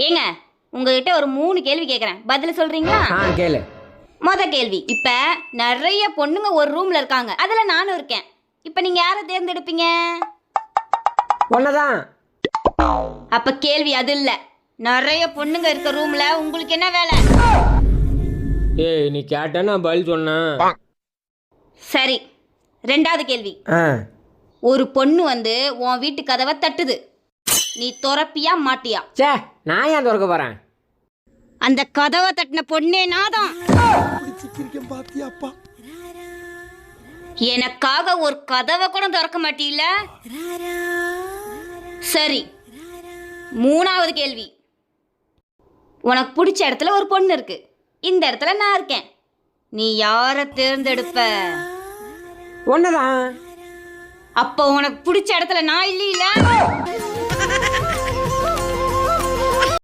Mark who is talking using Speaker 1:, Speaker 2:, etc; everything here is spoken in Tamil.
Speaker 1: ஏங்க உங்ககிட்ட ஒரு 3 கேள்வி கேட்குறேன், பதில் சொல்றீங்களா?
Speaker 2: கேளு.
Speaker 1: கேள்வி, இப்ப நிறைய பொண்ணுங்க ஒரு ரூம்ல இருக்காங்க, அதுல நானும் இருக்கேன். இப்ப நீங்க யாரை தேர்ந்தெடுப்பீங்க?
Speaker 2: ஒன்னதான்.
Speaker 1: அப்ப கேள்வி அது இல்ல. நிறைய பொண்ணுங்க இருக்க ரூம்ல உங்களுக்கு என்ன வேலை?
Speaker 2: ஏய், நீ கேட்ட நான் பதில் சொன்னேன்.
Speaker 1: சரி, 2வது கேள்வி. ஒரு பொண்ணு வந்து உன் வீட்டு கதவை தட்டுது, நீ திறப்பியா மாட்டியா?
Speaker 2: சே, நான் ஏன் திறக்க போறேன்?
Speaker 1: அந்த கதவை தட்டின பொண்ணே நாதான். எனக்காக ஒரு கதவை கூட திறக்க மாட்டீல. சரி, 3வது கேள்வி. உனக்கு பிடிச்ச இடத்துல ஒரு பொண்ணு இருக்கு, இந்த இடத்துல நான் இருக்கேன், நீ யாரை தேர்ந்தெடுப்ப?
Speaker 2: ஒன்னதான்.
Speaker 1: அப்போ உனக்கு பிடிச்ச இடத்துல நான் இல்லையில.